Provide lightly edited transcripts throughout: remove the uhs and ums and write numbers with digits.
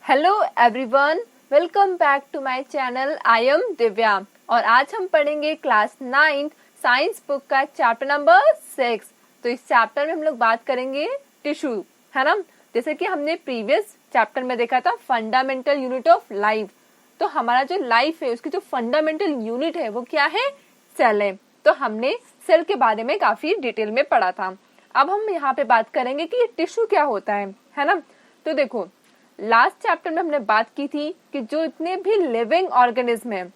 Hello everyone, welcome back to my channel. I am Divya और आज हम पढ़ेंगे क्लास 9 साइंस बुक का चैप्टर नंबर 6। तो इस चैप्टर में हम लोग बात करेंगे टिश्यू, है ना। जैसे कि हमने प्रीवियस चैप्टर में देखा था फंडामेंटल यूनिट ऑफ लाइफ। तो हमारा जो लाइफ है उसकी जो फंडामेंटल यूनिट है वो क्या है? सेल है। तो हमने सेल के बारे में काफी डिटेल में पढ़ा था। अब हम यहाँ पे बात करेंगे कि टिश्यू क्या होता है ना। तो देखो, लास्ट चैप्टर में हमने बात की थी कि जो इतने भी लिविंग ऑर्गेनिज्म हैं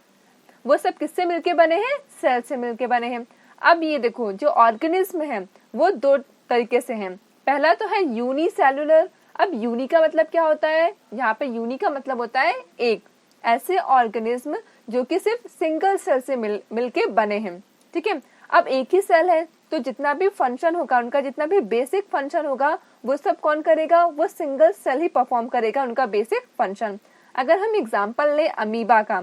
वो सब किससे मिलके बने हैं? सेल से मिलके बने हैं। अब ये देखो, जो ऑर्गेनिज्म है वो दो तरीके से हैं। पहला तो है यूनिसेलुलर। अब यूनि का मतलब क्या होता है? यहाँ पे यूनि का मतलब होता है एक। ऐसे ऑर्गेनिज्म जो कि सिर्फ सिंगल सेल से मिलके बने हैं, ठीक है। अब एक ही सेल है तो जितना भी फंक्शन होगा, उनका जितना भी बेसिक फंक्शन होगा वो सब कौन करेगा? वो सिंगल सेल ही परफॉर्म करेगा उनका बेसिक फंक्शन। अगर हम एग्जांपल ले अमीबा का,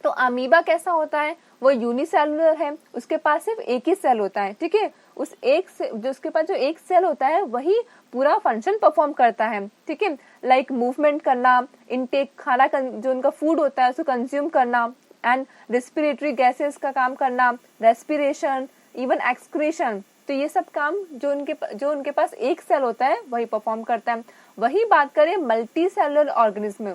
तो अमीबा कैसा होता है? वो यूनिसेलुलर है, उसके पास सिर्फ एक ही सेल होता है, ठीक है। उस एक से जो उसके पास जो एक सेल होता है वही पूरा फंक्शन परफॉर्म करता है, ठीक है। लाइक मूवमेंट करना, इनटेक खाना जो उनका फूड होता है उसको कंज्यूम करना, एंड रेस्पिरेटरी गैसेस का काम करना, रेस्पिरेशन, इवन एक्सक्रीशन। तो ये सब काम जो उनके पास एक सेल होता है वही परफॉर्म करता है। वही बात करें मल्टी सेलुलर ऑर्गेनिज्म,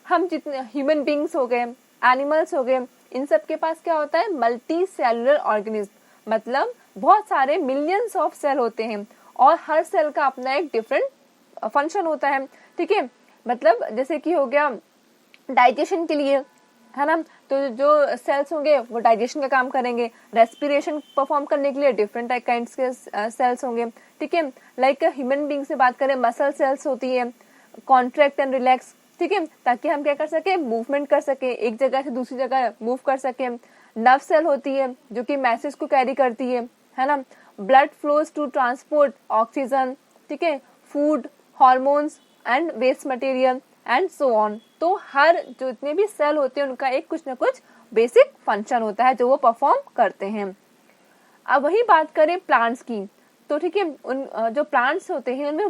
हम जितने ह्यूमन बींग्स हो गए, एनिमल्स हो गए, इन सब के पास क्या होता है? Multi cellular organism. मतलब बहुत सारे मिलियंस ऑफ सेल होते हैं और हर सेल का अपना एक डिफरेंट फंक्शन होता है, ठीक है। मतलब जैसे कि हो गया डाइजेशन के लिए, है ना, तो जो सेल्स होंगे वो डाइजेशन का काम करेंगे। रेस्पिरेशन परफॉर्म करने के लिए डिफरेंट काइंड्स के सेल्स होंगे, ठीक है। लाइक ह्यूमन बीइंग से बात करें, मसल सेल्स होती है, कॉन्ट्रैक्ट एंड रिलैक्स, ठीक है, ताकि हम क्या कर सके? मूवमेंट कर सके, एक जगह से दूसरी जगह मूव कर सके। नर्व सेल होती है जो कि मैसेज को कैरी करती है ना। Blood flows to transport oxygen, ठीक है, food, hormones and waste material and so on. तो हर जो इतने भी सेल होते हैं उनका एक कुछ ना कुछ बेसिक फंक्शन होता है जो वो परफॉर्म करते हैं। अब वही बात करें प्लांट्स की, तो ठीक है, उन जो प्लांट्स होते हैं उनमें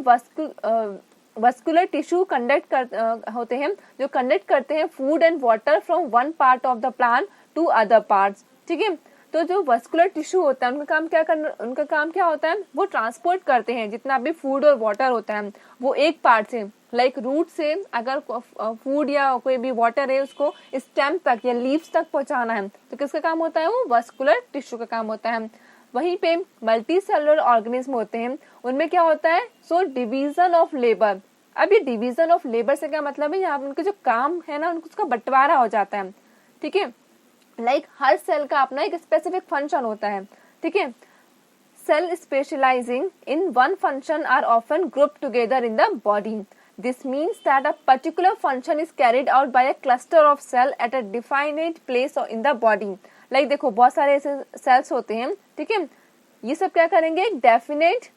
वस्कुलर टिश्यू होते हैं जो कंडक्ट करते हैं food and water from one part of the plant to other parts, ठीक है। तो जो वस्कुलर टिश्यू होता है उनका काम क्या होता है? वो ट्रांसपोर्ट करते हैं जितना भी फूड और वाटर होता है वो एक पार्ट से, लाइक रूट से अगर फूड या कोई भी वाटर है उसको स्टेम तक या लीव्स तक पहुंचाना है तो किसका काम होता है? वो वस्कुलर टिश्यू का काम होता है। वहीं पे मल्टी सेलुलर ऑर्गेनिज्म होते हैं, उनमें क्या होता है? So division of labour. अब ये डिवीजन ऑफ लेबर से क्या मतलब है? यहाँ उनके जो काम है ना उसका बंटवारा हो जाता है, ठीक है। लाइक हर सेल का अपना एक स्पेसिफिक फंक्शन होता है, ठीक है। Cell specialising in one function are often group together in the body. This means that a particular function is carried out by a cluster of cell at a defined place in the body. Like देखो, बहुत सारे ऐसे sales होते हैं, ठीक है, ये सब क्या करेंगे? एक डेफिनेट,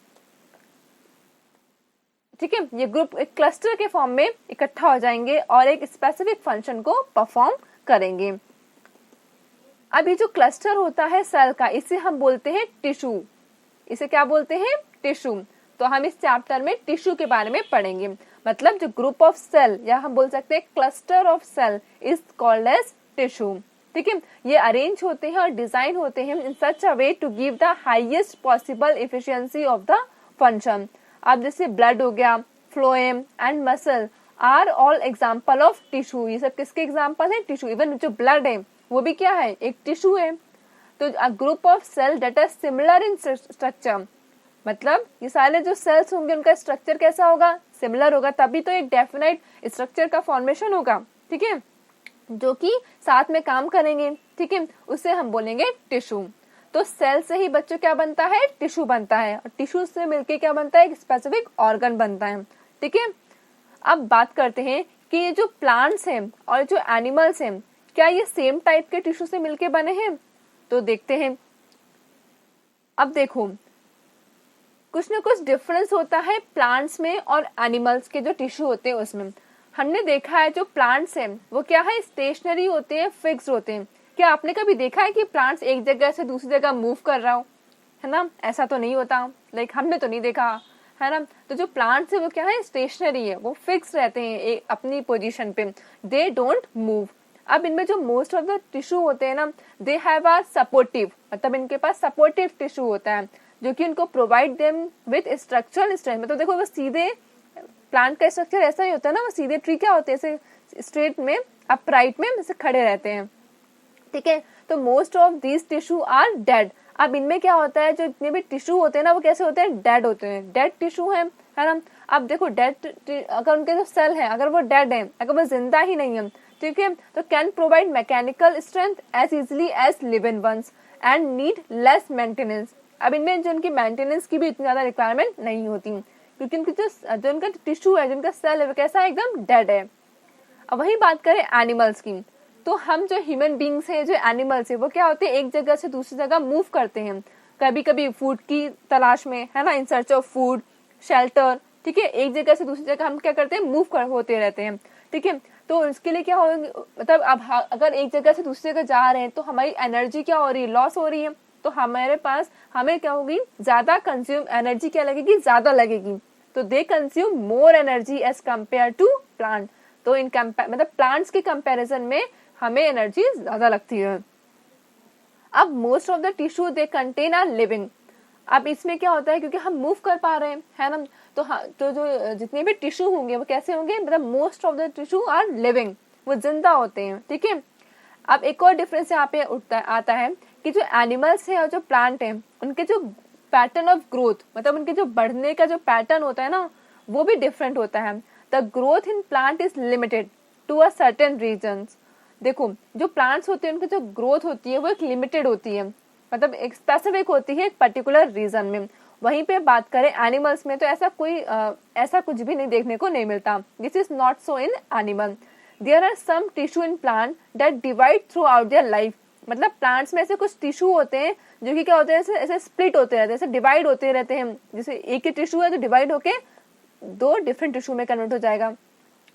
ठीक है, ये ग्रुप एक क्लस्टर के फॉर्म में इकट्ठा हो जाएंगे और एक स्पेसिफिक फंक्शन को परफॉर्म करेंगे। अब ये जो क्लस्टर होता है सेल का, इसे हम बोलते हैं टिश्यू। इसे क्या बोलते हैं? टिश्यू। तो हम इस चैप्टर में टिश्यू के बारे में पढ़ेंगे। मतलब जो ग्रुप ऑफ सेल या हम बोल सकते हैं cluster of cell is called as tissue, ठीक है। ये अरेंज होते हैं और डिजाइन होते हैं in such a way to give the highest possible efficiency of the function. अब जैसे ब्लड हो गया, phloem and muscle are all example of tissue. ये सब किसके एग्जाम्पल है? टिश्यू। इवन जो ब्लड है वो भी क्या है? एक टिश्यू है। तो a group of cell that are similar in structure, मतलब ये सारे जो सेल्स होंगे उनका स्ट्रक्चर कैसा होगा? सिमिलर होगा, तभी तो एक डेफिनेट स्ट्रक्चर का फॉर्मेशन होगा, ठीक है, जो कि साथ में काम करेंगे, ठीक है, उसे हम बोलेंगे टिश्यू। तो सेल से ही बच्चों क्या बनता है? टिश्यू बनता है, और टिश्यू से मिलके क्या बनता है? एक स्पेसिफिक ऑर्गन बनता है, ठीक है। अब बात करते हैं कि ये जो प्लांट्स हैं और जो एनिमल्स हैं क्या ये सेम टाइप के टिश्यू से मिलके बने हैं? तो देखते हैं। अब देखो, कुछ ना कुछ डिफरेंस होता है प्लांट्स में और एनिमल्स के जो टिश्यू होते हैं उसमें। हमने देखा है जो प्लांट्स हैं वो क्या है? स्टेशनरी होते हैं, फिक्स होते हैं। क्या आपने कभी देखा है कि प्लांट्स एक जगह से दूसरी जगह मूव कर रहा हो? है ना, ऐसा तो नहीं होता। लाइक हमने तो नहीं देखा। है ना। तो जो प्लांट्स है वो क्या है, स्टेशनरी है, वो फिक्स रहते हैं एक अपनी पोजीशन पे, दे डोंट मूव। अब इनमें जो मोस्ट ऑफ द टिश्यू होते हैं ना, दे हैव अ सपोर्टिव, मतलब इनके पास सपोर्टिव टिश्यू होता है जो कि उनको provide them with structural strength. मतलब देखो वो सीधे प्लांट का स्ट्रक्चर ऐसा ही होता है ना, वो सीधे ट्री क्या होते हैं, ऐसे स्ट्रेट में अपराइट में जैसे खड़े रहते हैं, ठीक है। तो most of these tissue are dead. अब इनमें क्या होता है, जो जितने भी टिश्यू होते हैं ना वो कैसे होते हैं, डेड होते हैं, डेड टिश्यू है ना। अब देखो डेड, अगर उनके जो सेल है अगर वो डेड है, अगर वो जिंदा ही नहीं है, ठीक है, तो can provide mechanical strength as easily as living ones and need less maintenance. अब इनमें जो उनकी मेंटेनेंस की भी इतनी ज्यादा रिक्वायरमेंट नहीं होती, क्योंकि उनकी जो उनका टिश्यू है, जो उनका सेल है, वो कैसा है, एकदम डेड है। अब वही बात करें एनिमल्स की, तो हम जो ह्यूमन बींग्स हैं, जो एनिमल्स है, वो क्या होते हैं, एक जगह से दूसरी जगह मूव करते हैं, कभी कभी फूड की तलाश में, है ना, in search of food, shelter, ठीक है। एक जगह से दूसरी जगह हम क्या करते हैं, मूव होते रहते हैं, ठीक है। तो उसके लिए क्या होगा, मतलब अब अगर एक जगह से दूसरी जगह जा रहे हैं तो हमारी एनर्जी क्या हो रही है, लॉस हो रही है। तो हमारे पास हमें क्या होगी, ज्यादा कंज्यूम एनर्जी क्या लगेगी, ज्यादा लगेगी। तो they consume more energy as compare to plant. तो इन मतलब प्लांट्स के कंपैरिजन में हमें एनर्जी ज्यादा लगती है। अब most of the tissue they contain are living. अब इसमें क्या होता है, क्योंकि हम मूव कर पा रहे हैं, है ना, तो तो जो जितने भी टिश्यू होंगे वो कैसे होंगे, मतलब most of the tissue are living, वो जिंदा होते हैं, ठीक है। अब एक और डिफरेंस यहाँ पे आता है कि जो एनिमल्स है और जो प्लांट है, उनके जो पैटर्न ऑफ ग्रोथ, मतलब उनके जो बढ़ने का जो पैटर्न होता है ना, वो भी डिफरेंट होता है। The growth in plant is limited to a certain regions. देखो जो प्लांट्स होते हैं उनकी जो ग्रोथ होती है वो एक लिमिटेड होती है, मतलब एक स्पेसिफिक होती है एक पर्टिकुलर रीजन में। वहीं पे बात करें एनिमल्स में तो ऐसा कुछ भी नहीं देखने को नहीं मिलता। This is not so in animal. There are some tissue in plant that divide throughout their life. मतलब प्लांट्स में ऐसे कुछ टिश्यू होते हैं जो कि क्या होते हैं, ऐसे स्प्लिट होते रहते हैं, ऐसे डिवाइड होते रहते हैं। जैसे एक ही टिश्यू है तो डिवाइड होके दो डिफरेंट टिश्यू में कन्वर्ट हो जाएगा।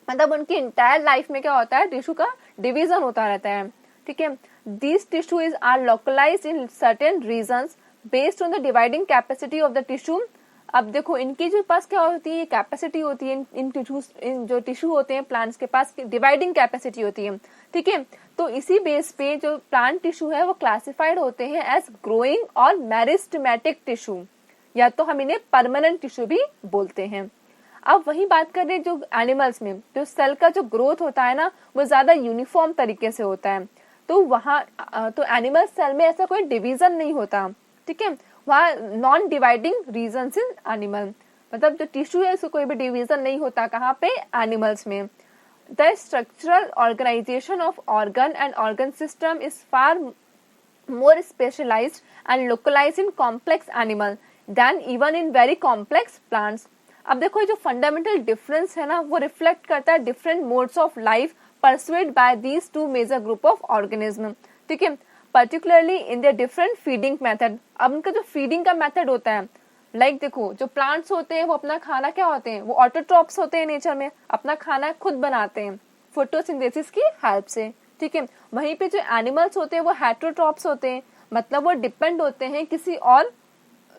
मतलब उनकी इंटायर लाइफ में क्या होता है, टिश्यू का डिवीजन होता रहता है, ठीक है। These tissues are localised in certain regions based on the dividing capacity of the tissue. अब देखो इनकी जो पास क्या होती है, कैपेसिटी होती है, इन जो टिश्यू होते हैं प्लांट्स के पास डिवाइडिंग कैपेसिटी होती है, ठीक है। तो इसी बेस पे जो प्लांट टिश्यू है वो क्लासिफाइड होते हैं एज ग्रोइंग और मेरिस्टेमेटिक टिश्यू, या तो हम इन्हें परमानेंट टिश्यू भी बोलते हैं। अब वही बात करें जो एनिमल्स में जो सेल का जो ग्रोथ होता है ना वो ज्यादा यूनिफॉर्म तरीके से होता है। तो वहाँ तो एनिमल सेल में ऐसा कोई डिवीजन नहीं होता, ठीक है। वहाँ non dividing regions in animal, मतलब जो टिश्यू है उसको कोई भी डिवीजन नहीं होता। कहाँ पे, एनिमल्स में। The structural organisation of organ and organ system is far more specialized and localized in complex animal than even in very complex plants। अब देखो ये जो फंडामेंटल डिफरेंस है ना वो रिफ्लेक्ट करता है different modes of life pursued by these two major group of organism, ठीक है, particularly in their different feeding method. अब उनका जो फीडिंग का मेथड होता है, लाइक देखो जो प्लांट्स होते हैं वो अपना खाना क्या होते हैं, वो ऑटोट्रॉप्स होते हैं, नेचर में अपना खाना खुद बनाते हैं फोटोसिंथेसिस की हेल्प से, ठीक है। वहीं पे जो एनिमल्स होते हैं वो हेटेरोट्रॉप्स होते हैं, मतलब वो डिपेंड होते हैं किसी और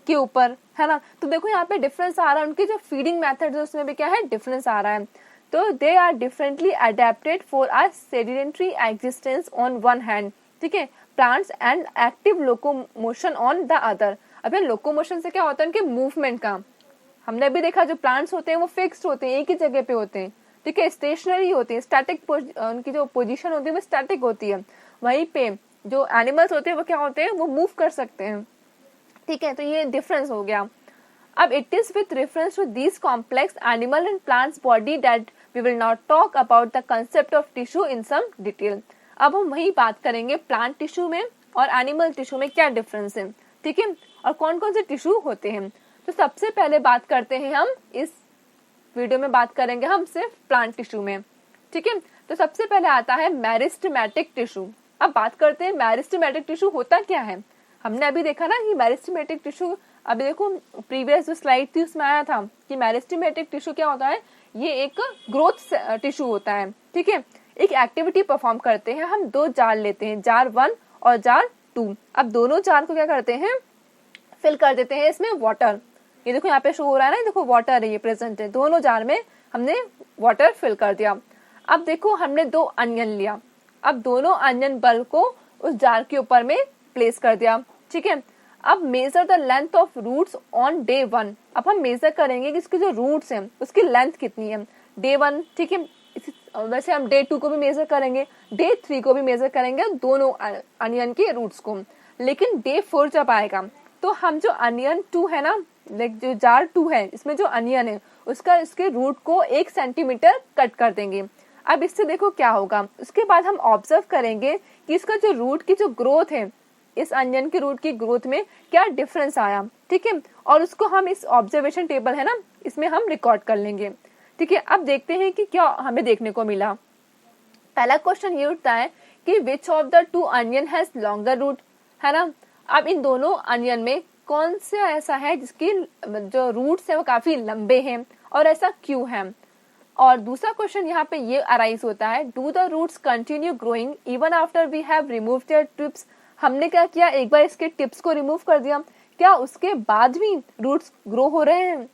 के ऊपर, है ना। तो देखो यहाँ पे डिफरेंस आ रहा है, उनके जो फीडिंग मेथड है उसमें भी क्या है, डिफरेंस आ रहा है। तो they are differently adapted for our sedentary existence on one hand, ठीक है, plants and active locomotion on the other. अब ये लोकोमोशन से क्या होता है, उनके मूवमेंट का। हमने अभी देखा जो प्लांट्स होते हैं वो फिक्स्ड होते हैं, एक ही जगह पे होते हैं, ठीक है, स्टेशनरी होती है, स्टैटिक उनकी जो पोजीशन होती है वो स्टैटिक होती है। वहीं पे जो एनिमल्स होते हैं वो क्या होते हैं, वो मूव कर सकते हैं, ठीक है। तो ये डिफरेंस हो गया। अब it is with reference to this complex animal and plants body that we will not talk about the concept of tissue in some detail. अब हम वही बात करेंगे प्लांट टिश्यू में और एनिमल टिश्यू में क्या डिफरेंस है, ठीक है, और कौन कौन से टिश्यू होते हैं। तो सबसे पहले बात करते हैं हम, इस वीडियो में बात करेंगे हम सिर्फ प्लांट टिश्यू में, ठीक है। तो सबसे पहले आता है मेरिस्टेमेटिक टिश्यू। अब बात करते हैं मेरिस्टेमेटिक टिश्यू होता क्या है। हमने अभी देखा ना कि मेरिस्टेमेटिक टिश्यू, अभी देखो प्रीवियस जो स्लाइड थी उसमें आया था कि मेरिस्टेमेटिक टिश्यू क्या होता है, ये एक ग्रोथ टिश्यू होता है, ठीक है। एक एक्टिविटी परफॉर्म करते हैं, हम दो जार लेते हैं, जार 1 और जार 2। अब दोनों जार को क्या करते हैं, फिल कर देते हैं इसमें वाटर, ये देखो यहाँ पे शो हो रहा है ना, देखो वाटर है, ये प्रेजेंट है, दोनों जार में हमने वाटर फिल कर दिया। अब देखो हमने 2 अनियन लिया, अब दोनों अनियन बल्ब को उस जार के ऊपर में प्लेस कर दिया, ठीक है। अब measure the length of roots on day 1। अब हम मेजर करेंगे कि इसके जो रूट्स हैं उसकी लेंथ कितनी है डे 1, ठीक है। वैसे हम डे 2 को भी मेजर करेंगे, डे 3 को भी मेजर करेंगे, दोनों अनियन के रूट्स को। लेकिन डे 4 जब आएगा तो हम जो अनियन 2 है ना, लाइक जो जार 2 है, इसमें जो अनियन है उसका इसके रूट को 1 सेंटीमीटर कट कर देंगे। अब इससे देखो क्या होगा, उसके बाद हम ऑब्जर्व करेंगे कि इसका जो रूट की जो ग्रोथ है, इस अनियन के रूट की ग्रोथ में क्या डिफरेंस आया, ठीक है। और उसको हम इस ऑब्जर्वेशन टेबल है ना, इसमें हम रिकॉर्ड कर लेंगे, ठीक है। अब देखते हैं कि क्या हमें देखने को मिला। पहला क्वेश्चन ये उठता है कि which of the 2 onion has longer root, है ना। अब इन दोनों अनियन में कौन सा ऐसा है जिसकी जो रूट्स है वो काफी लंबे हैं, और ऐसा क्यों है। और दूसरा क्वेश्चन यहाँ पे ये अराइज होता है, do the roots continue growing even after we have removed their tips. हमने क्या किया, एक बार इसके टिप्स को रिमूव कर दिया, क्या उसके बाद भी रूट्स ग्रो हो रहे हैं।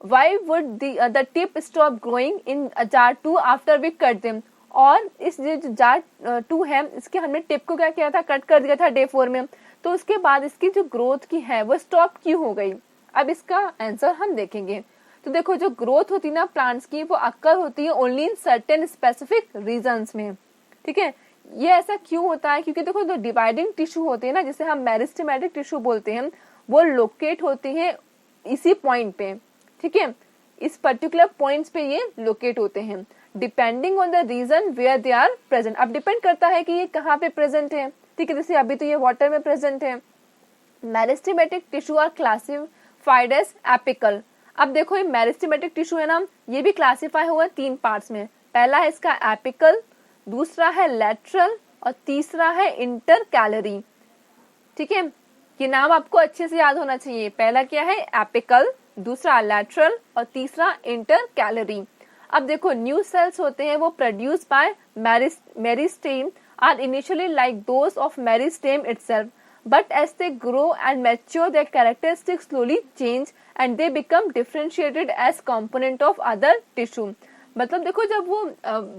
Why would the tip stop growing in jar 2 after we cut them। और इस जो जार 2 है, इसके हमने टिप को क्या किया था, कट कर दिया था डे 4 में, तो उसके बाद इसकी जो ग्रोथ की है वो स्टॉप क्यों हो गई। अब इसका आंसर हम देखेंगे। तो देखो जो ग्रोथ होती है ना प्लांट्स की, वो अक्कर होती है only in certain specific regions में, ठीक है। ये ऐसा क्यों होता है, क्योंकि देखो जो डिवाइडिंग टिश्यू होते हैं ना, जिसे हम मेरिस्टेमेटिक टिश्यू बोलते हैं, वो लोकेट होती है इसी पॉइंट पे, ठीक है। इस पर्टिकुलर पॉइंट्स पे ये लोकेट होते हैं, depending on the region where they are present. अब डिपेंड करता है कि ये कहाँ पे प्रेजेंट है, ठीक है। जैसे अभी तो ये वाटर में प्रेजेंट है। Meristematic tissue are classified as apical. अब देखो ये मेरिस्टेमेटिक टिश्यू है ना, ये भी क्लासिफाई हुआ 3 पार्ट्स में। पहला है इसका एपिकल, दूसरा है लैटरल, और तीसरा है इंटरकैलरी, ठीक है। ये नाम आपको अच्छे से याद होना चाहिए। पहला क्या है, एपिकल, दूसरा लैटरल, और तीसरा इंटरकैलरी। अब देखो न्यू सेल्स होते हैं वो produce by meristem are initially like those of meristem itself, but as they grow and mature their characteristics slowly change and they become differentiated as component of other tissue। मतलब देखो जब वो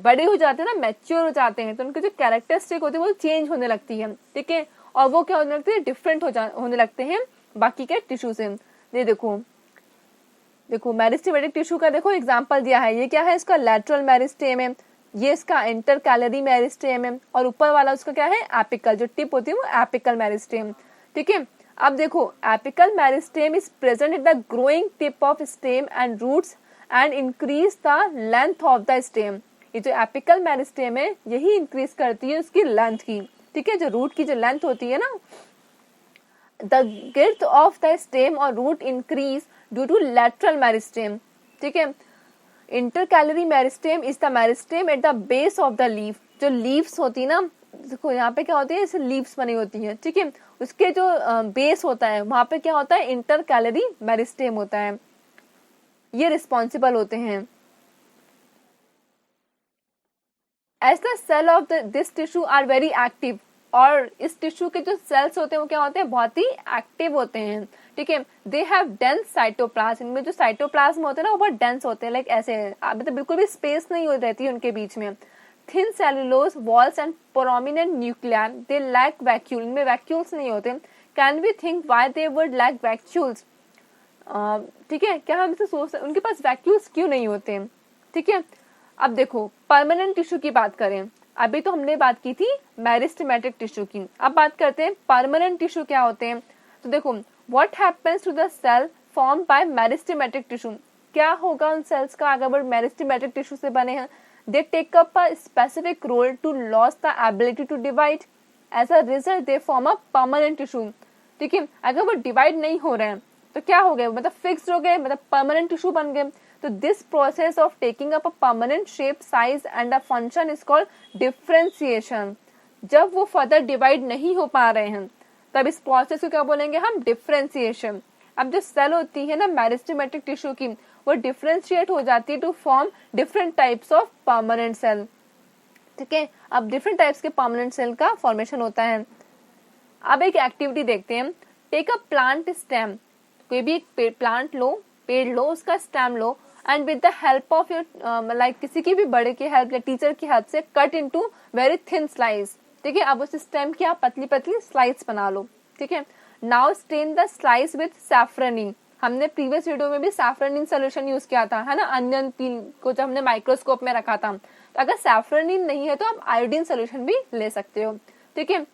बड़े हो जाते हैं ना, मैच्योर हो जाते हैं, तो उनके जो कैरेक्टरिस्टिक होते हैं वो चेंज होने लगती है, ठीक है। और वो क्या होने लगते हैं, डिफरेंट होने लगते हैं बाकी के टिश्यू से। ये देखो मेरिस्टेमेटिक टिश्यू का देखो एग्जांपल दिया है, ये क्या है, इसका लैटरल मेरिस्टेम है, ये इसका इंटरकैलरी मेरिस्टेम है, और ऊपर वाला उसका क्या है, एपिकल, जो टिप होती है वो एपिकल मेरिस्टेम, ठीक है। अब देखो apical meristem is present in the growing tip of stem and roots and increase the length of the stem. ये जो एपिकल मेरिस्टेम है यही इंक्रीज करती है उसकी लेंथ की, ठीक है। जो रूट की जो लेंथ होती है ना, the girth of the stem और root increase due to lateral meristem, ठीक है। Intercalary meristem is the meristem at the base of the leaf. जो लीव्स होती है ना, देखो यहाँ पे क्या होती है, इसे लीव्स बनी होती है, ठीक है। उसके जो बेस होता है वहां पे क्या होता है, इंटरकैलरी मेरिस्टेम होता है, ये रिस्पॉन्सिबल होते हैं। As the cell of this tissue are very active, और इस टिश्यू के जो सेल्स होते हैं वो क्या होते हैं, बहुत ही एक्टिव होते हैं, ठीक है। दे हैव डेंस साइटोप्लाज्म, इनमें जो साइटोप्लाज्म होते हैं ना वो बहुत डेंस होते हैं, लाइक ऐसे अभी तो बिल्कुल भी स्पेस नहीं रहती है उनके बीच में। Thin cellulose walls and prominent nuclear, they lack vacuole, इनमें वैक्यूल्स नहीं होते। Can we think why they would lack vacuoles, ठीक है। क्या हम इसे सोच उनके पास वैक्यूल्स क्यों नहीं होते, ठीक है। अब देखो परमानेंट टिश्यू की बात करें, अभी तो हमने बात की थी मेरिस्टेमेटिक टिश्यू की, अब बात करते हैं परमानेंट टिश्यू क्या होते हैं। तो देखो what happens to the cell form by meristematic tissue, क्या होगा उन सेल्स का अगर वो मेरिस्टेमेटिक टिश्यू से बने हैं। They take up a specific role to loss the ability to divide, as a result they form a permanent tissue, ठीक है। अगर वो डिवाइड नहीं हो रहे हैं तो क्या हो गए, मतलब फिक्स्ड हो गए, मतलब परमानेंट टिश्यू बन गए। तो this process of taking up a permanent shape, size and a function is called differentiation. जब वो फर्दर डिवाइड नहीं हो पा रहे हैं तब इस प्रोसेस को क्या बोलेंगे हम, डिफरेंशिएशन। अब जो सेल होती है ना मेरिस्टेमेटिक टिश्यू की, वो डिफरेंशिएट हो जाती है to form different types of permanent cell, ठीक है। अब डिफरेंट टाइप्स के परमानेंट सेल का फॉर्मेशन होता है। अब एक एक्टिविटी देखते हैं, टेक अ प्लांट स्टेम कोई भी एक प्लांट लो, पेड़ लो, उसका stem low and with the help of your like किसी की भी बड़े की हेल्प या टीचर की हेल्प से cut into very thin slice, ठीक है। अब उस स्टेम की आप पतली पतली स्लाइस बना लो, ठीक है। Now stain the slice with safranin, हमने प्रीवियस वीडियो में भी सैफरनिन सोल्यूशन यूज किया था, है ना, अनियन पील को जब हमने माइक्रोस्कोप में रखा था। तो अगर सैफरनिन नहीं है तो आप आयोडीन सोल्यूशन भी ले सकते हो, ठीक है।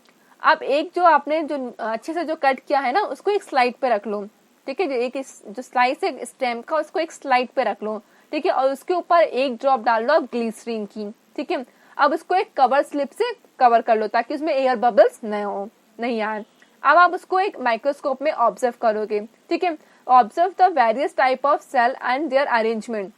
अब एक जो आपने जो अच्छे से जो कट किया है ना, उसको एक स्लाइड पे रख लो, ठीक है। एक जो स्लाइस है स्टेम का, उसको एक स्लाइड पे रख लो, ठीक है, और उसके ऊपर एक ड्रॉप डाल लो आप ग्लिसरीन की, ठीक है। अब उसको एक कवर स्लिप से कवर कर लो ताकि उसमें एयर बबल्स नहीं आए। अब आप उसको एक माइक्रोस्कोप में ऑब्जर्व करोगे, ठीक है। Observe the various type of cell and their arrangement.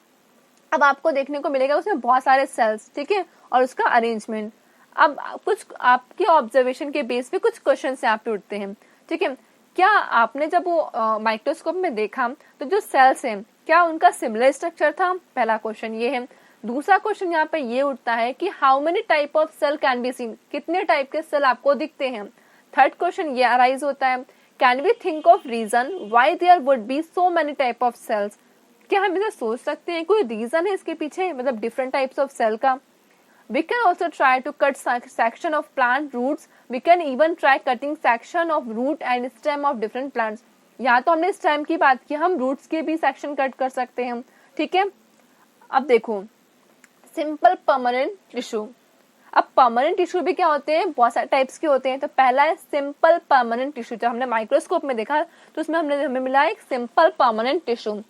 अब आपको देखने को मिलेगा उसमें बहुत सारे सेल्स, ठीक है, और उसका अरेंजमेंट। अब कुछ आपके ऑब्जर्वेशन के बेस पे कुछ क्वेश्चन यहाँ पे उठते हैं, ठीक है। क्या आपने जब वो माइक्रोस्कोप में देखा तो जो सेल्स हैं क्या उनका सिमिलर स्ट्रक्चर था? पहला क्वेश्चन ये है। दूसरा क्वेश्चन यहाँ पे ये उठता है कि how many type of cell can be seen, कितने टाइप के सेल आपको दिखते हैं? थर्ड क्वेश्चन ये अराइज होता है, can we think of reason why there would be so many type of cells, क्या हम इसे सोच सकते हैं कोई रीजन है इसके पीछे, मतलब डिफरेंट टाइप्स ऑफ सेल का? We can also try to cut section of plant roots. We can even try cutting section of root and stem of different plants. यहाँ तो हमने स्टेम की बात की, हम रूट्स के भी सेक्शन कट कर सकते हैं, ठीक है। अब देखो सिंपल परमानेंट टिश्यू। अब परमानेंट टिश्यू भी क्या होते हैं, बहुत सारे टाइप्स के होते हैं। तो पहला है सिंपल परमानेंट टिश्यू, जब हमने माइक्रोस्कोप में देखा तो उसमें हमें मिला एक simple permanent tissue.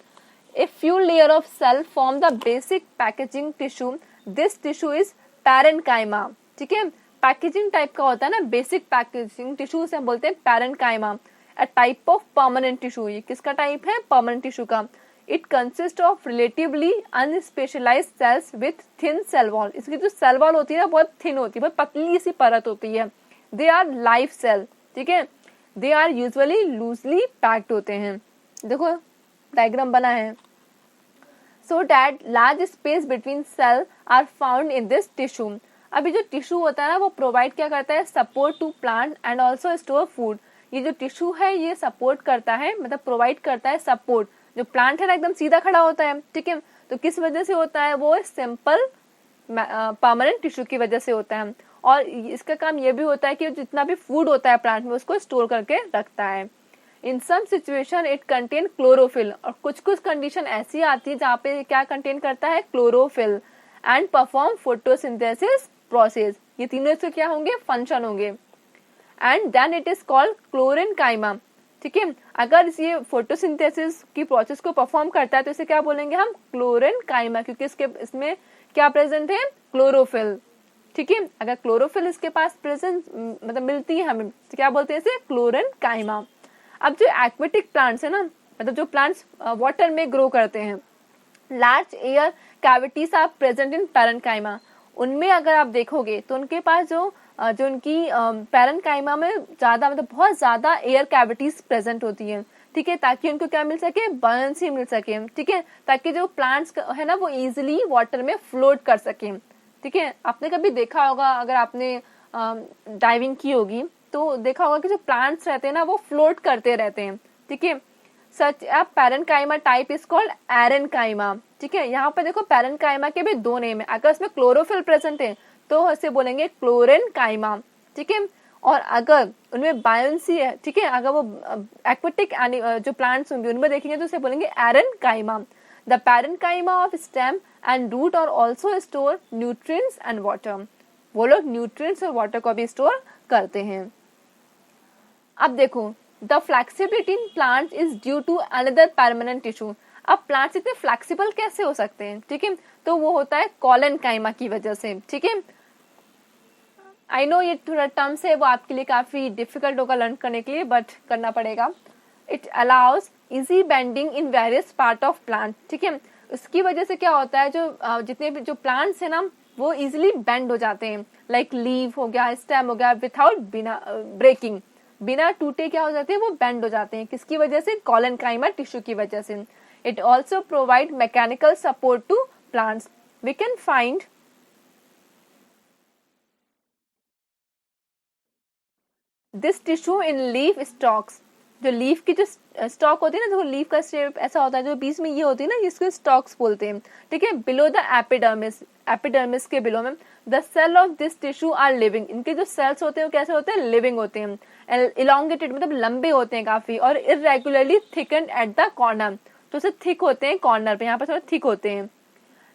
A few layer of cell form the basic packaging tissue. This tissue is parenchyma, ठीक है। पैकेजिंग टाइप का होता है ना, बेसिक पैकेजिंग टिश्यू से हम बोलते हैं parenchyma. A type of permanent tissue. ये किसका टाइप है? परमानेंट टिश्यू का। It consists of relatively unspecialized cells with thin cell wall. इसकी जो सेल वॉल होती है ना बहुत थिन होती है, बहुत पतली सी परत होती है। They are live cell, ठीक है। They are usually loosely packed होते हैं। देखो डायग्राम बना है। So that large space between cell are found in this tissue. अभी जो टिश्यू होता है ना वो प्रोवाइड क्या करता है, support to plant and also store food. ये जो टिश्यू है ये सपोर्ट करता है, मतलब प्रोवाइड करता है सपोर्ट। जो प्लांट है ना एकदम सीधा खड़ा होता है, ठीक है, तो किस वजह से होता है, वो सिंपल परमानेंट टिश्यू की वजह से होता है। और इसका काम ये भी होता है कि जितना भी फूड होता है प्लांट में उसको स्टोर करके रखता है। In some situation it contain chlorophyll, और कुछ कुछ कंडीशन ऐसी आती है जहाँ पे क्या कंटेन करता है, chlorophyll, and perform photosynthesis process. ये तीनों इसके क्या होंगे, फंक्शन होंगे। And then it is called chlorenchyma, ठीक है। अगर ये फोटोसिंथेसिस की प्रोसेस को परफॉर्म करता है तो इसे क्या बोलेंगे हम, क्लोरेनकाइमा, क्योंकि इसमें क्या प्रेजेंट है, क्लोरोफिल, ठीक है। अगर क्लोरोफिल इसके पास प्रेजेंट मतलब मिलती है हमें तो क्या बोलते हैं इसे, क्लोरेनकाइमा। अब जो एक्वेटिक प्लांट्स है ना, मतलब जो प्लांट्स वाटर में ग्रो करते हैं, large air cavities are present in parenchyma. उनमें अगर आप देखोगे तो उनके पास जो उनकी पैरेन्काइमा में ज्यादा मतलब बहुत ज्यादा एयर कैविटीज प्रेजेंट होती हैं, ठीक है, ताकि उनको क्या मिल सके, बयान्सी मिल सके, ठीक है, ताकि जो प्लांट्स है ना वो इजिली वाटर में फ्लोट कर सके, ठीक है। आपने कभी देखा होगा, अगर आपने डाइविंग की होगी तो देखा होगा कि जो प्लांट्स रहते हैं ना वो फ्लोट करते रहते हैं, ठीक है। Such a parenchyma type is called aerenchyma, ठीक है। यहाँ पे देखो पैरेन्काइमा के भी दो नेम है। अगर इसमें क्लोरोफिल प्रेजेंट है तो इसे बोलेंगे क्लोरेनकाइमा, ठीक है। और अगर उनमें बायोन्सी है, ठीक है, अगर वो एक्वेटिक जो प्लांट्स होंगे उनमें देखेंगे तो उसे बोलेंगे aerenchyma. The parenchyma of stem and root और also store nutrients and water. वो लोग न्यूट्रिएंट्स और वाटर को भी स्टोर करते हैं। अब देखो the flexibility in plant is due to another permanent tissue. अब प्लांट्स इतने फ्लेक्सिबल कैसे हो सकते हैं, ठीक है, तो वो होता है कॉलेनकाइमा की वजह से, ठीक है। आई नो ये थोड़ा टर्म्स है वो आपके लिए काफी डिफिकल्ट होगा लर्न करने के लिए, बट करना पड़ेगा। It allows easy bending in various part of plant, ठीक है। उसकी वजह से क्या होता है, जो जितने भी जो प्लांट्स है ना वो इजिली बेंड हो जाते हैं, लाइक लीव हो गया, स्टेम हो गया, विथआउट बिना ब्रेकिंग, बिना टूटे क्या हो जाते हैं, वो बेंड हो जाते हैं। किसकी वजह से, कॉलेनकाइमा टिश्यू की वजह से। It also provide mechanical support to plants. We can find this tissue in leaf stalks. जो लीफ की जो स्टॉक होती है ना, जो लीफ का शेप ऐसा होता है, जो बीच में ये होती है ना, इसको स्टॉक्स बोलते हैं, ठीक है। बिलो द एपिडर्मिस, एपिडर्मिस के बिलो में the cell of this tissue are living, इनके जो सेल्स होते हैं वो कैसे होते हैं, लिविंग होते हैं, इलोंगेटेड मतलब लंबे होते हैं काफी, और इरेगुलरली थिकन्ड एट द कॉर्नर, तो से थिक होते हैं कॉर्नर पे, यहाँ पर थोड़ा थिक होते हैं।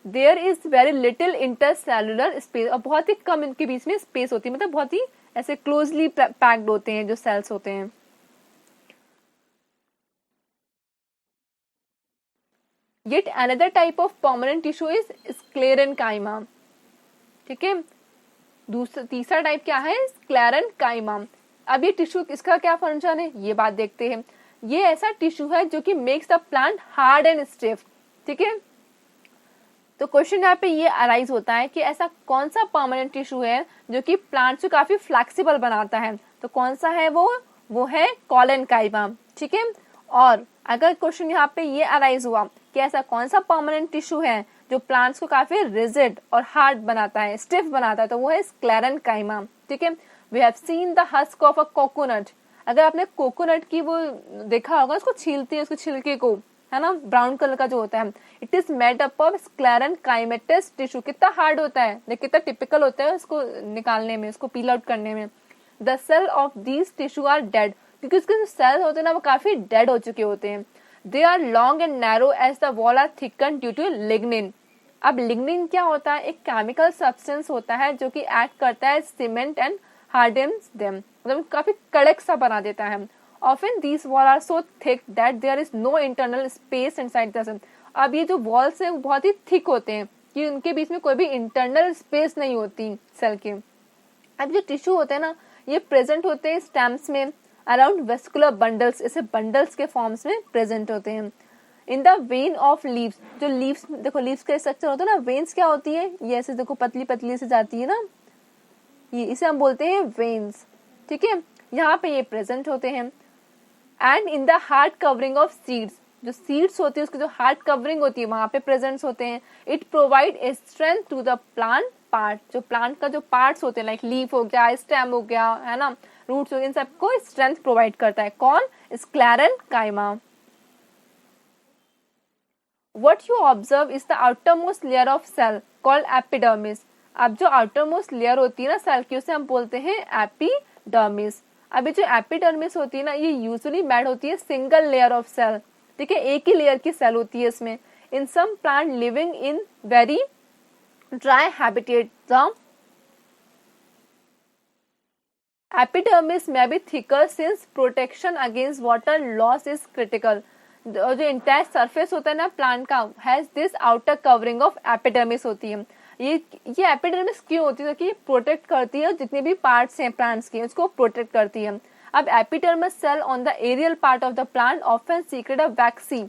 There is very little intercellular space, और बहुत ही कम इनके बीच में स्पेस होती है, मतलब बहुत ही ऐसे क्लोजली पैक्ड होते हैं जो सेल्स होते हैं। Yet another type of permanent tissue is sclerenchyma, ठीक है। तीसरा टाइप क्या है, स्क्लेरेनकाइमा। अब ये टिश्यू इसका क्या फंक्शन है, ये बात देखते हैं। ये ऐसा टिश्यू है जो कि makes the plant hard and stiff, ठीक है। तो क्वेश्चन यहाँ पे ये अराइज होता है कि ऐसा कौन सा परमानेंट टिश्यू है जो कि प्लांट को काफी फ्लेक्सिबल बनाता है, तो कौन सा है वो है कॉलेनकाइमा, ठीक है। और अगर क्वेश्चन यहाँ पे ये अराइज हुआ कि ऐसा कौन सा परमानेंट टिश्यू है जो प्लांट्स को काफी रिजिड और हार्ड बनाता है, स्टिफ बनाता है, तो वो है स्क्लेरेनकाइमा, ठीक है। We have seen the husk of a coconut, अगर आपने कोकोनट की वो देखा होगा, उसको छीलते हैं, उसको छिलके को, है ना, ब्राउन कलर का जो होता है, it is made up of sclerenchymatous tissue. कितना हार्ड होता है, कितना टिपिकल होता है उसको निकालने में, उसको पील आउट करने में। The cell of these tissue are dead, क्योंकि उसके जो सेल्स होते हैं ना वो काफी डेड हो चुके होते हैं। They are long and narrow as the wall are thicken due to lignin. अब लिग्निन क्या होता है, एक केमिकल सब्सटेंस होता है जो कि एक्ट करता है सीमेंट एंड हार्डन्स देम, मतलब काफी कड़क सा बना देता है। Often these wall are so thick that there is no internal space inside the cell. अब ये जो वॉल्स है वो बहुत ही थिक होते हैं कि उनके बीच में कोई भी इंटरनल स्पेस नहीं होती सेल के। अब जो टिश्यू होते हैं ना, ये प्रेजेंट होते हैं स्टेम्स में अराउंड वेस्कुलर बंडल्स, ऐसे बंडल्स के फॉर्म्स में प्रेजेंट होते हैं। In the when of leaves, जो लीव्स देखो, लीव्स का स्ट्रक्चर होता है ना, वेन्स क्या होती है, ये ऐसे देखो पतली पतली से जाती है ना, ये इसे हम बोलते हैं वेन्स, ठीक है। यहाँ पे ये प्रेजेंट होते हैं। And in the hard covering of seeds, जो सीड्स होती है उसकी जो हार्ड कवरिंग होती है वहां पे प्रेजेंट होते हैं। It provide a strength to the plant part, जो प्लांट का जो पार्ट्स होते हैं, लाइक लीफ हो गया, स्टेम हो गया, है ना, रूट्स हो गए, इन सबको स्ट्रेंथ प्रोवाइड करता है कौन, sclerenchyma. What you observe is the outermost layer of cell called epidermis. अब जो outermost layer होती है ना सेल की, उसे हम बोलते हैं एपिडर्मिस। अभी जो एपिडर्मिस होती है ना, ये यूजुअली मेड होती है सिंगल लेयर ऑफ सेल, ठीक है, एक ही लेयर की सेल होती है इसमें। In some plant living in very dry habitat, the epidermis may be thicker since protection against water loss is critical. जो इंटायर सरफेस होता है ना प्लांट का, has this outer covering of epidermis होती है। ये एपिडर्मिस क्यों होती है, कि प्रोटेक्ट करती है जितने भी पार्ट्स हैं प्लांट्स के, उसको प्रोटेक्ट करती है। अब epidermis cell on the aerial part of the plant often secrete a waxy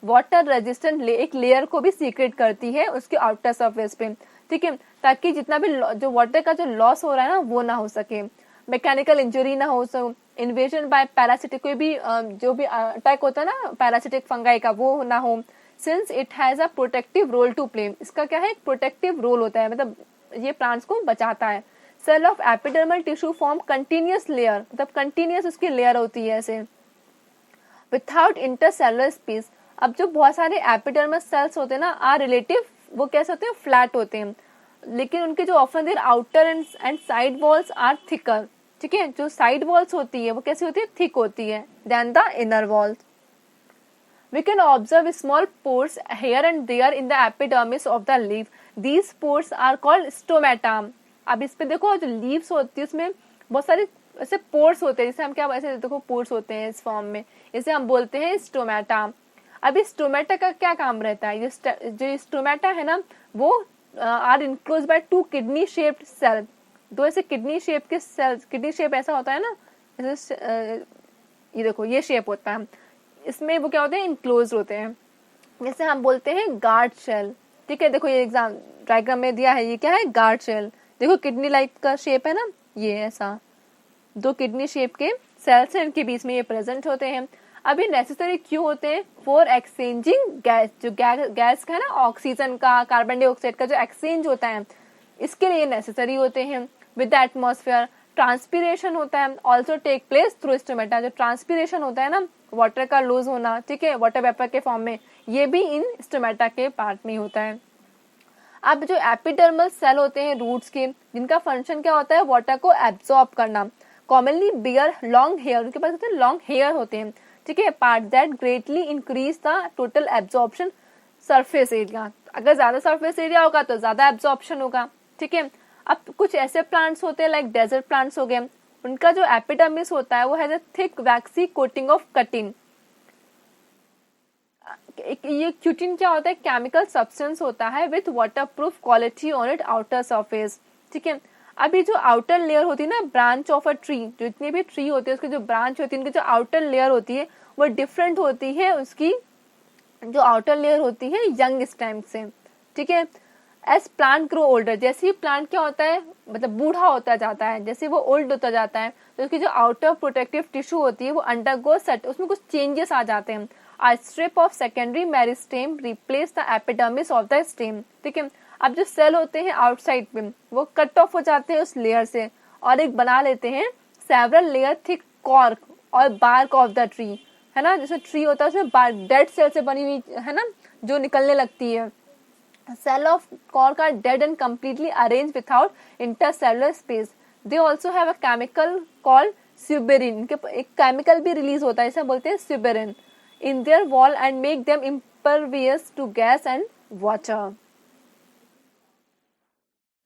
water resistant एक लेयर को भी सीक्रेट करती है उसके आउटर सरफेस पे, ठीक है, ताकि जितना भी जो वाटर का जो लॉस हो रहा है ना वो ना हो सके, मैकेनिकल इंजरी ना हो सके, इन्वेजन बाय पैरासिटिक, कोई भी जो भी अटैक होता है ना पैरासिटिक फंगाई का, वो ना हो। Since it has a protective role to play, इसका क्या है, एक प्रोटेक्टिव रोल होता है, मतलब ये प्लांट्स को बचाता है। Cell of epidermal tissue form continuous layer, मतलब कंटिन्यूअस उसकी लेयर होती है ऐसे, विदाउट इंटरसेलुलर स्पेस। अब जो बहुत सारे एपिडर्मल सेल्स होते हैं ना आर रिलेटिव, वो कैसे होते हैं, फ्लैट होते हैं, लेकिन उनके जो often their outer and side walls are thicker, ठीक है। जो साइड वॉल्स होती है वो कैसी होती है, थिक होती है than the inner walls. We can observe small pores here and there in the epidermis of the leaf. These pores are called stomata. अब इस पे देखो जो leaves होती है उसमें बहुत सारे ऐसे pores होते हैं, जैसे हम क्या ऐसे देखो pores होते हैं इस फॉर्म में, इसे हम बोलते हैं स्टोमेटा। अब इस स्टोमेटा का क्या काम रहता है, जो स्टोमेटा है ना वो are enclose by two kidney shaped cell, दो ऐसे किडनी शेप के सेल्स, किडनी शेप ऐसा होता है ना, जैसे ये देखो ये शेप होता है, इसमें वो क्या होते हैं, इनक्लोज होते हैं, जैसे हम बोलते हैं गार्ड शेल, ठीक है। देखो ये एग्जाम डायग्राम में दिया है, ये क्या है, गार्ड शेल, देखो किडनी लाइक का शेप है ना, ये ऐसा दो किडनी शेप के सेल्स हैं, इनके बीच में ये प्रेजेंट होते हैं। अब ये नेसेसरी क्यों होते हैं, फॉर एक्सचेंजिंग गैस, जो गैस का है ना, ऑक्सीजन का, कार्बन डाइऑक्साइड का जो एक्सचेंज होता है, इसके लिए नेसेसरी होते हैं। विद द एटमॉस्फेयर ट्रांसपीरेशन होता है also take place through stomata. जो ट्रांसपीरेशन होता है ना, वाटर का लूज होना, ठीक है, वाटर वेपर के फॉर्म में, ये भी इन स्टोमेटा के पार्ट में होता है। अब जो एपिडर्मल सेल होते हैं रूट्स के, जिनका फंक्शन क्या होता है, वाटर को एब्जॉर्ब करना, कॉमनली बियर लॉन्ग हेयर, उनके पास होते हैं लॉन्ग हेयर होते हैं, ठीक है, part that greatly increase the total absorption surface area. अगर ज्यादा सरफेस एरिया होगा तो ज्यादा एब्जॉर्प्शन होगा, ठीक है। अब कुछ ऐसे प्लांट्स होते हैं लाइक डेजर्ट प्लांट्स हो गए, उनका जो एपिडर्मिस होता है वो has a thick waxy coating of cutin. ये क्यूटिन क्या होता है, केमिकल सब्सटेंस होता है with waterproof quality on it outer surface, ठीक है। अभी जो आउटर लेयर होती है ना, ब्रांच ऑफ अ ट्री, जो इतने भी ट्री होते हैं उसके जो ब्रांच होती है, उनकी जो आउटर लेयर होती है वो डिफरेंट होती है उसकी जो आउटर लेयर होती है यंग स्टेम से, ठीक है। एज प्लांट ग्रो ओल्डर, जैसे ही प्लांट क्या होता है, मतलब बूढ़ा होता जाता है, जैसे वो ओल्ड होता जाता है, तो उसकी जो आउटर प्रोटेक्टिव टिश्यू होती है वो अंडरगो सेट, उसमें कुछ चेंजेस आ जाते हैं। A strip of secondary meristem replace the epidermis of the stem, ठीक है। अब जो सेल होते हैं आउटसाइड पे वो कट ऑफ हो जाते हैं उस लेयर से और एक बना लेते हैं सेवरल लेयर थिक कॉर्क और बार्क ऑफ द ट्री, है ना, जैसे ट्री होता है उसमें बार्क डेड सेल से बनी हुई है ना, जो निकलने लगती है। Cell of cork are dead and completely arranged without intercellular space. They also have a chemical called suberin, इनके एक केमिकल भी रिलीज होता है, इसे बोलते हैं suberin in their wall and make them impervious to gas and water.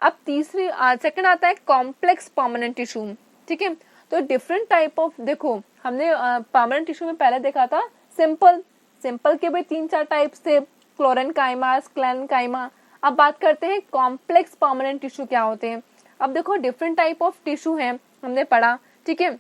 अब तीसरी सेकंड आता है कॉम्प्लेक्स परमानेंट टिश्यू, ठीक है। तो डिफरेंट टाइप ऑफ, देखो हमने परमानेंट टिश्यू में पहले देखा था सिंपल के भी 3-4 टाइप्स थे, क्लोरेनकाइमा, स्क्लेरेनकाइमा। अब बात करते हैं कॉम्प्लेक्स परमानेंट टिश्यू क्या होते हैं। अब देखो डिफरेंट टाइप ऑफ टिश्यू है, हमने पढ़ा, ठीक है,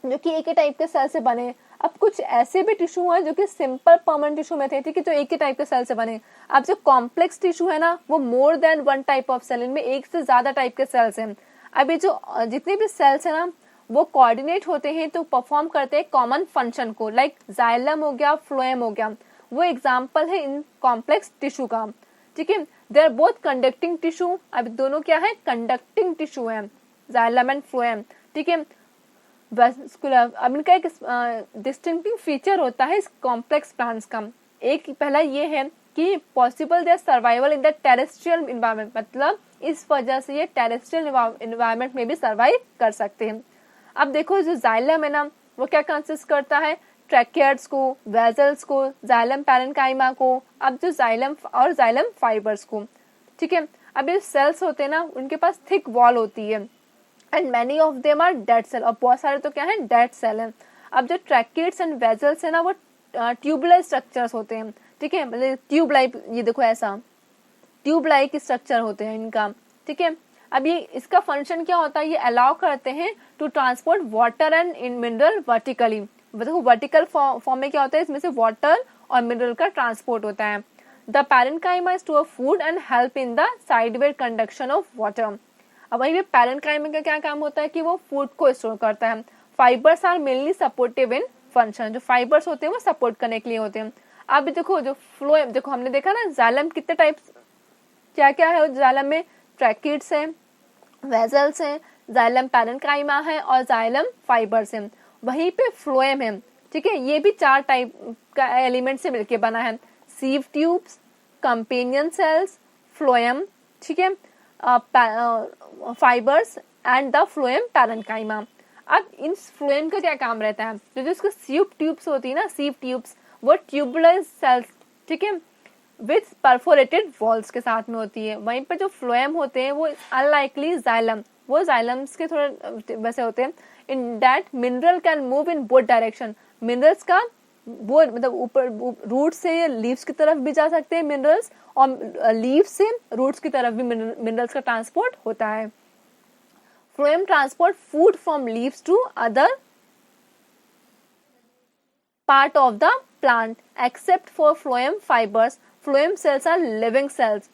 जो कि एक ही टाइप के सेल से बने। अब कुछ ऐसे भी टिश्यू हैं जो कि सिंपल परमानेंट टिश्यू में थे, ठीक है, जो एक ही टाइप के सेल से बने। अब जो कॉम्प्लेक्स टिश्यू है ना, वो more than one type of cell, इनमें एक से ज्यादा टाइप के सेल्स हैं। अब ये जो जितने भी सेल्स है ना, वो कोऑर्डिनेट होते हैं तो परफॉर्म करते हैं कॉमन फंक्शन को, लाइक जाइलम हो गया, फ्लोएम हो गया, वो एग्जाम्पल है इन कॉम्प्लेक्स टिश्यू का, ठीक है। They are both conducting tissue, अब दोनों क्या है, कंडक्टिंग टिश्यू है, जाइलम एंड फ्लोएम, ठीक है। अब इनका एक डिस्टिंक्टिव फीचर होता है इस कॉम्प्लेक्स प्लांट्स का। एक पहला ये है कि possible their survival in the terrestrial environment, मतलब इस वजह से ये टेरेस्ट्रियल इन्वायरमेंट में भी सर्वाइव कर सकते हैं। अब देखो जो जाइलम है ना, वो क्या कंसिस्ट करता है, ट्रैकियड्स को, वेजल्स को, जाइलम पैरेन्काइमा को, अब जो जाइलम और जाइलम फाइबर्स को, ठीक है। अब ये सेल्स होते हैं ना, उनके पास थिक वॉल होती है and many of them are dead cell, और बहुत सारे तो क्या है, डेड सेल है। अब जो ट्रैकिड्स एंड वेजल्स है ना, वो ट्यूबुलर स्ट्रक्चर्स होते हैं, ठीक है, मतलब ट्यूब लाइक, ये देखो ऐसा ट्यूब लाइक स्ट्रक्चर होते हैं इनका, ठीक है। अब ये इसका फंक्शन क्या होता है, ये अलाउ करते हैं to transport water and mineral vertically, देखो वर्टिकल फॉर्म में क्या होता है, इसमें से वाटर और मिनरल का ट्रांसपोर्ट होता है। The parenchyma store food and help in the sideway conduction of water. अब वहीं पे पैरेन्काइमा का क्या काम होता है कि वो फूड को स्टोर करता है। Fibres are mainly supportive in function, जो फाइबर्स होते हैं वो सपोर्ट करने के लिए होते हैं। अब देखो जो फ्लोएम, देखो हमने देखा ना जाइलम कितने टाइप्स, क्या क्या है जाइलम में, ट्रैकिड्स हैं, वेजल्स हैं, जाइलम पैरेन्काइमा है और जाइलम फाइबर्स हैं। वहीं पे फ्लोएम है, ठीक है, ये भी 4 टाइप का एलिमेंट से मिलकर बना है, sieve tubes, companion cells, phloem, ठीक है, fibres and the phloem parenchyma. अब इन फ्लोएम का क्या काम रहता है, जो इसको सीव ट्यूब्स होती है ना, सीव ट्यूब्स वो ट्यूबुलर सेल्स, ठीक है, विथ परफोरेटेड वॉल्स के साथ में होती है। वहीं पर जो फ्लोएम होते हैं वो अनलाइकली जाइलम, वो जाइलम्स के थोड़े वैसे होते हैं, in that mineral can move in both direction, minerals का वो मतलब ऊपर रूट से लीव्स की तरफ भी जा सकते हैं मिनरल्स, और लीव्स से रूट्स की तरफ भी मिनरल्स का ट्रांसपोर्ट होता है। Phloem transport food from leaves to other part of the plant except for phloem fibres, phloem cells are living cells,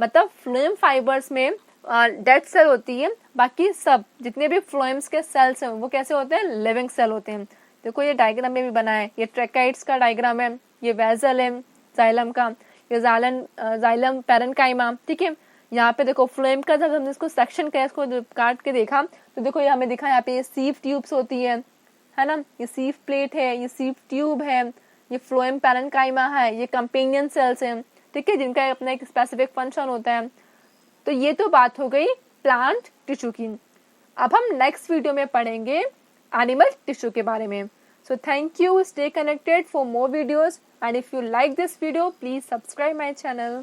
मतलब फ्लोएम फाइबर्स में डेड सेल होती है, बाकी सब जितने भी फ्लोएम्स के सेल्स हैं वो कैसे होते हैं, लिविंग सेल होते हैं। देखो ये डायग्राम में भी बना है, ये ट्रैकाइड्स का डायग्राम है, ये वेजल है जाइलम का, ये जाइलम पैरेन्काइमा, ठीक है, यहाँ पे देखो फ्लोएम का जब हमने इसको सेक्शन किया, इसको काट के देखा तो देखो ये हमें दिखा यहाँ पे ये सीव ट्यूब्स होती है ना, ये सीव प्लेट है, ये सीव ट्यूब है, ये फ्लोएम पैरेन्काइमा है, ये कंपेनियन सेल्स हैं, ठीक है, जिनका अपना एक स्पेसिफिक फंक्शन होता है। तो ये तो बात हो गई प्लांट टिश्यू की। अब हम नेक्स्ट वीडियो में पढ़ेंगे एनिमल टिश्यू के बारे में। So thank you, stay connected for more videos, and if you like this video please subscribe my channel.